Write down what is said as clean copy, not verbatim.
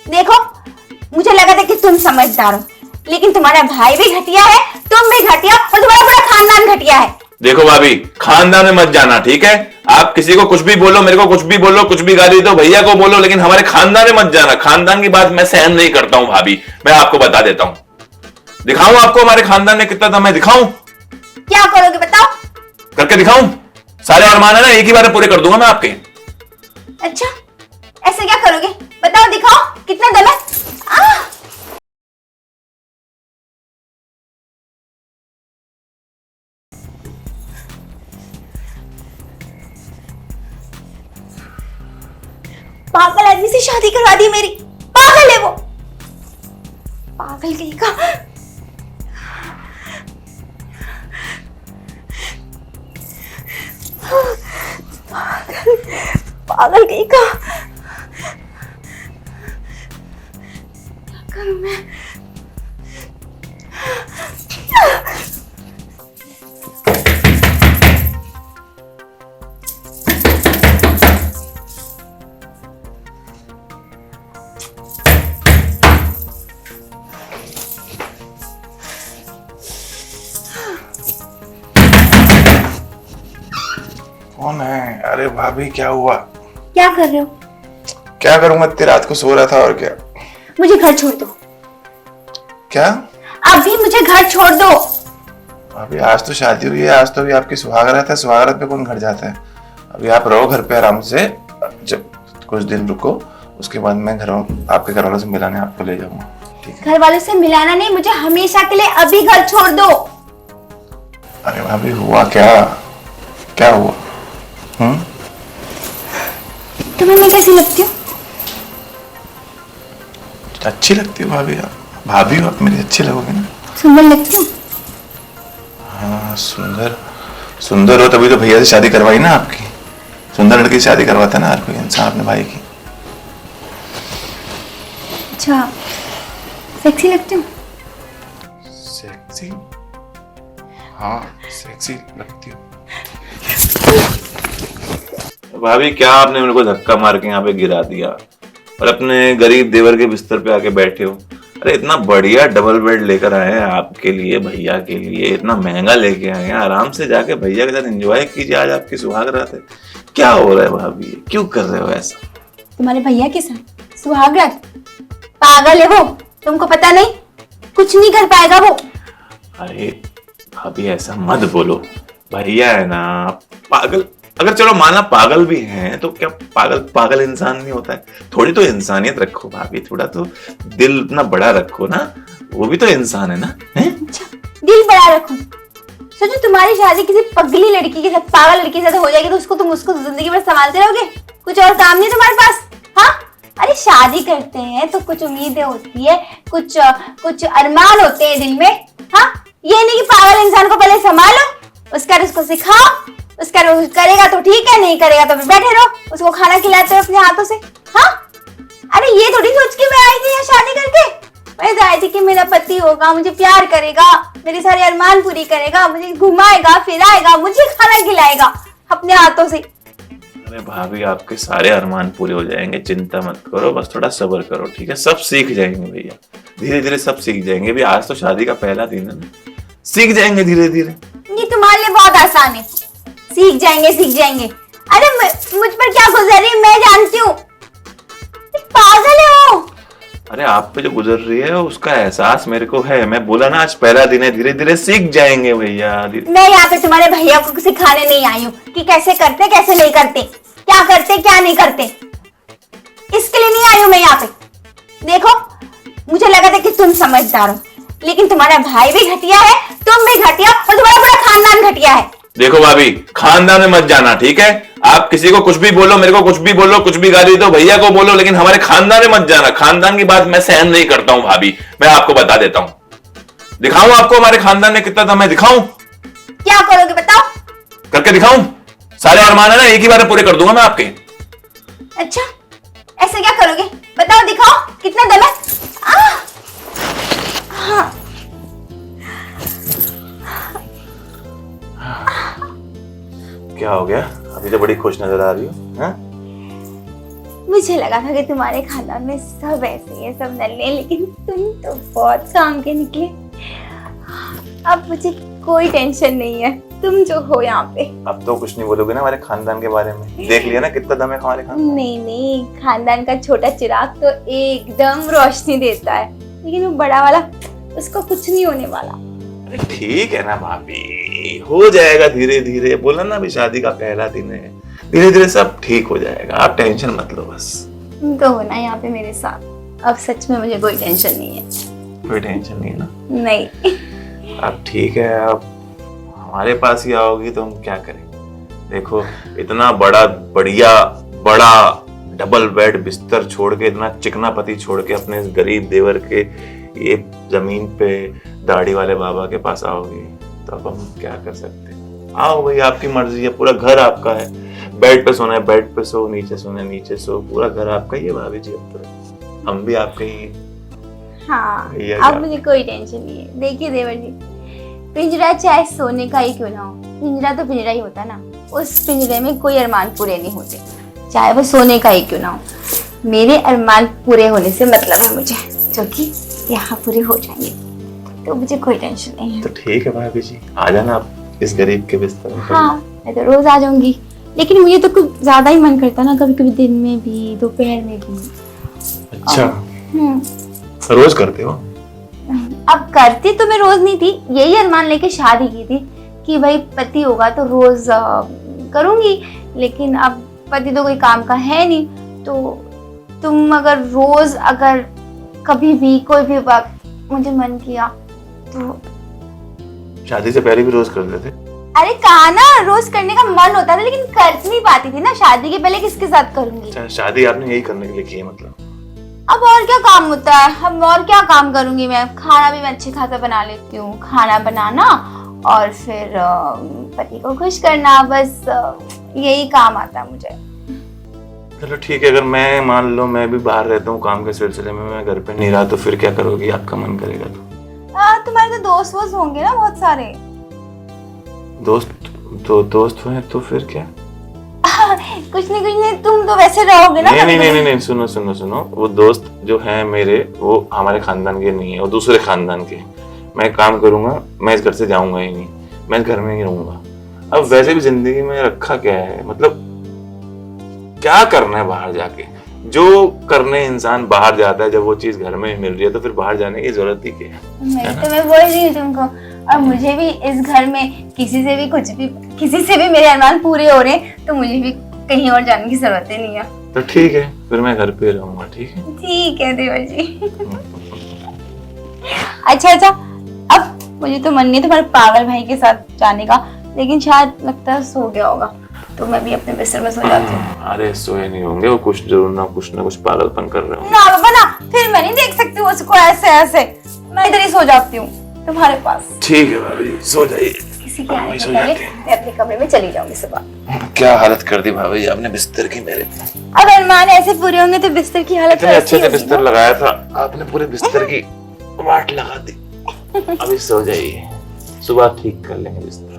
देखो, मुझे लगा था कि तुम समझदार हो, लेकिन तुम्हारा भाई भी घटिया है, तुम भी घटिया और तुम्हारा पूरा खानदान घटिया है। देखो भाभी, खानदान में मत जाना, ठीक है? आप किसी को कुछ भी बोलो, मेरे को कुछ भी बोलो, कुछ भी गाली दो, भैया को बोलो, लेकिन हमारे खानदान में मत जाना। खानदान की बात मैं सहन नहीं करता हूं भाभी, मैं आपको बता देता हूं। दिखाऊं आपको हमारे खानदान में कितना दम है? दिखाऊं? क्या करोगे बताओ? करके दिखाऊं? सारे अरमान है ना, एक ही बार में पूरे कर दूंगा मैं आपके। अच्छा, ऐसे क्या करोगे? बताओ, दिखाओ कितना दम है। पागल आदमी से शादी करवा दी मेरी। पागल है वो, पागल कहीं का। पागल कहीं का। क्या करूं मैं? कौन है? अरे भाभी, क्या हुआ? क्या कर रहे हो? क्या करूंगा, इतनी रात को सो रहा था और क्या। मुझे घर छोड़ दो। क्या? अभी मुझे घर छोड़ दो। अभी आज तो शादी हुई है, आज तो अभी आपकी सुहागरात है, सुहागरात पे कौन घर जाता है? अभी आप रहो घर पे आराम से, जब कुछ दिन रुको, उसके बाद मैं आपके घर वालों से मिलाने आपको ले जाऊंगा, ठीक है? घर वालों से मिलाना नहीं, मुझे हमेशा के लिए अभी घर छोड़ दो। अरे भाभी, हुआ क्या? क्या हुआ? तुम्हें मैं कैसी लगती हूँ? अच्छी लगती हो भाभी, आप भाभी हो, आप मेरी अच्छी लगोगे ना। सुंदर लगती हूँ? हाँ, सुंदर सुंदर हो तभी तो भैया से शादी करवाई ना आपकी। सुंदर लड़की से शादी करवाता ना हर कोई इंसान अपने भाई की। अच्छा, सेक्सी लगती हूँ? सेक्सी? हाँ, सेक्सी लगती हो। भाभी, क्या आपने मेरे को धक्का मार के यहाँ पे गिरा दिया और अपने गरीब देवर के बिस्तर पे आके बैठे हो? अरे इतना बढ़िया डबल बेड लेकर आए हैं आपके लिए, भैया के लिए, इतना महंगा लेके आए हैं। आराम से जाके भैया के साथ एंजॉय कीजिए, आज आपकी सुहागरात है। क्या हो रहा है भाभी, क्यों कर रहे हो ऐसा? तुम्हारे भैया के साथ सुहागरात? पागल है वो, तुमको पता नहीं, कुछ नहीं कर पाएगा वो। अरे भाभी, ऐसा मत बोलो, भैया है ना पागल। अगर चलो माना पागल भी हैं, तो क्या पागल पागल इंसान नहीं होता है? थोड़ी तो इंसानियत रखो भाभी, थोड़ा तो दिल इतना बड़ा रखो ना, वो भी तो इंसान है ना, है? अच्छा, दिल बड़ा रखो। सोचो तुम्हारी शादी किसी पगली लड़की के साथ, पागल लड़की के साथ हो जाएगी, तो उसको जिंदगी भर संभालते रहोगे? कुछ और काम नहीं तुम्हारे पास? हाँ, अरे शादी करते हैं तो कुछ उम्मीदें होती है, कुछ अरमान होते हैं दिल में। हाँ, ये नहीं कि पागल इंसान को पहले संभालो, उसको सिखाओ, उसका रोज करेगा तो ठीक है, नहीं करेगा तो फिर बैठे रहो, उसको खाना खिलाते हो अपने हाथों से। हाँ, अरे ये थोड़ी सोच के मैं आई थी यहाँ शादी करके। मैं तो आई थी कि मेरा पति होगा, मुझे प्यार करेगा, मेरे सारे अरमान पूरी करेगा, मुझे घुमाएगा फिराएगा, मुझे खाना खिलाएगा अपने हाथों से। अरे भाभी, आपके सारे अरमान पूरे हो जाएंगे, चिंता मत करो, बस थोड़ा सब्र करो, ठीक है? सब सीख जाएंगे भैया, धीरे धीरे सब सीख जाएंगे। अभी आज तो शादी का पहला दिन है ना, सीख जाएंगे धीरे धीरे। ये तुम्हारे लिए बहुत आसान है, सीख जाएंगे। अरे मुझ पर क्या गुजर रही है मैं जानती हूँ। पागल है वो। अरे आप पे जो गुजर रही है उसका एहसास मेरे को है। मैं बोला ना, आज पहला दिन है, धीरे धीरे सीख जाएंगे भैया। मैं यहाँ पे तुम्हारे भैया को सिखाने नहीं आई हूँ कि कैसे करते कैसे नहीं करते, क्या करते क्या नहीं करते, इसके लिए नहीं आई हूँ मैं यहाँ पे। देखो, मुझे लगा था कि तुम समझदार हो, लेकिन तुम्हारा भाई भी घटिया है, तुम भी घटिया और तुम्हारा पूरा खानदान घटिया है। देखो भाभी, खानदान में मत जाना, ठीक है? आप किसी को कुछ भी बोलो, मेरे को कुछ भी बोलो, कुछ भी गाली दो, भैया को बोलो, लेकिन हमारे खानदान में मत जाना। खानदान की बात मैं सहन नहीं करता हूं भाभी, मैं आपको बता देता हूं। दिखाऊं आपको हमारे खानदान में कितना दम है? दिखाऊं? क्या करोगे बताओ? करके दिखाऊं? सारे अरमान है ना, एक ही बार में पूरे कर दूंगा मैं आपके। अच्छा, ऐसे क्या करोगे? बताओ, दिखाओ कितना दम है। हाँ। क्या हो गया? अभी तो बड़ी खुश नजर आ रही हो। मुझे लगा था कि तुम्हारे खानदान में सब ऐसे हैं, सब नल्ले हैं, लेकिन तुम तो बहुत काम के निकले। अब मुझे कोई टेंशन नहीं है, तुम जो हो यहाँ पे। अब तो कुछ नहीं बोलोगे ना हमारे खानदान के बारे में? देख लिया ना कितना दम है हमारे खानदान। नहीं, खानदान का छोटा चिराग तो एकदम रोशनी देता है, लेकिन वो बड़ा वाला, उसको कुछ नहीं होने वाला। अरे ठीक है ना भाभी, हो जाएगा धीरे धीरे। बोला ना अभी शादी का पहला दिन है, धीरे धीरे सब ठीक हो जाएगा, आप टेंशन मत लो बस। तुम तो हो ना यहाँ पे मेरे साथ। अब सच में मुझे कोई टेंशन नहीं है। कोई टेंशन नहीं है ना? नहीं। अब ठीक है, अब हमारे पास ही आओगी तो हम क्या करें? देखो इतना बड़ा डबल बेड बिस्तर छोड़ के, इतना चिकना पति छोड़ के अपने इस गरीब देवर के ये जमीन पे दाढ़ी वाले बाबा के पास आओगी तो अब हम क्या कर सकते हैं? आओ भाई, आपकी मर्जी है, पूरा घर आपका है। बेड पे सोना है बेड पे सो, नीचे सोना है नीचे सो, पूरा घर आपका ही है भाभी जी। अब तो हम भी आपके ही। हाँ, भैया अब क्या? मुझे कोई टेंशन नहीं है। देखिए देवर जी, पिंजरा चाहे सोने का ही क्यों ना हो, पिंजरा तो पिंजरा ही होता ना। उस पिंजरे में कोई अरमान पूरे नहीं होते, चाहे वो सोने का ही क्यों ना हो। मेरे अरमान पूरे होने से मतलब है मुझे, जो कि यहाँ पूरे हो जाएंगे, तो मुझे कोई टेंशन नहीं है। तो ठीक है भाभी जी, आ जाना आप इस गरीब के बिस्तर में। हाँ, मैं तो रोज आ जाऊंगी, लेकिन मुझे तो कुछ ज्यादा ही मन करता ना, कभी कभी दिन में भी, दोपहर में भी। अच्छा, हम्म, रोज करते हो? अब करती तो मैं रोज नहीं थी, यही अरमान लेके शादी की थी कि भाई पति होगा तो रोज करूंगी, लेकिन अब पति तो कोई काम का है नहीं, तो तुम अगर रोज, अगर कभी भी कोई भी वक्त मुझे मन किया तो। शादी से पहले भी रोज करते थे? अरे कहा ना, रोज करने का मन होता था, लेकिन कर नहीं पाती थी ना। शादी के पहले किसके साथ करूंगी? अच्छा, शादी आपने यही करने के लिए की है मतलब? अब और क्या काम होता है, अब और क्या काम करूंगी मैं? खाना भी मैं अच्छे खासा बना लेती हूँ, खाना बनाना और फिर पति को खुश करना, बस यही काम आता है मुझे। चलो ठीक है, अगर मैं मान लो मैं भी बाहर रहता हूँ काम के सिलसिले में, मैं घर पे नहीं रहा तो फिर क्या करोगी? आपका मन करेगा तो? तुम्हारे तो दोस्त वोस्त होंगे ना बहुत सारे। दोस्त हैं तो फिर क्या? कुछ नहीं, तुम तो वैसे रहोगे ना। नहीं, सुनो, वो दोस्त जो है मेरे, वो हमारे खानदान के नहीं है, वो दूसरे खानदान के। मैं काम करूंगा, मैं इस घर से जाऊंगा ही नहीं, मैं इस घर में ही रहूंगा। अब वैसे भी जिंदगी में रखा क्या है, मतलब क्या करना है बाहर जाके? जो करने इंसान बाहर जाता है, जब वो चीज घर में मिल रही है तो फिर बाहर जाने की जरूरत ही क्या है? तो मैं बोल रही हूँ तुमको, और मुझे भी इस घर में किसी से भी मेरे अरमान पूरे हो रहे हैं, तो मुझे भी कहीं और जाने की जरूरत ही नहीं है। तो ठीक है, फिर मैं घर पे रहूंगा। ठीक है देवर जी। अच्छा, अब मुझे तो मन नहीं तुम्हारे पागल भाई के साथ जाने का, लेकिन शायद लगता है सो गया होगा, तो मैं भी अपने बिस्तर में सो जाती हूँ। अरे सोए नहीं होंगे, वो कुछ जरूर ना कुछ पागलपन कर रहे होंगे। ना बाबा ना, फिर मैं नहीं देख सकती हूँ उसको ऐसे, मैं इधर ही सो जाती हूँ तुम्हारे पास। ठीक है भाभी, सो जाइए। किसी के आने से पहले मैं अपने कमरे में चली जाऊंगी सुबह। क्या हालत कर दी भाभी आपने बिस्तर की मेरे। अब अरमान ऐसे पूरे होंगे तो बिस्तर की हालत इतने अच्छे से बिस्तर लगाया था आपने, पूरे बिस्तर की वाट लगा दी। अभी सो जाइए, सुबह ठीक कर लेंगे बिस्तर।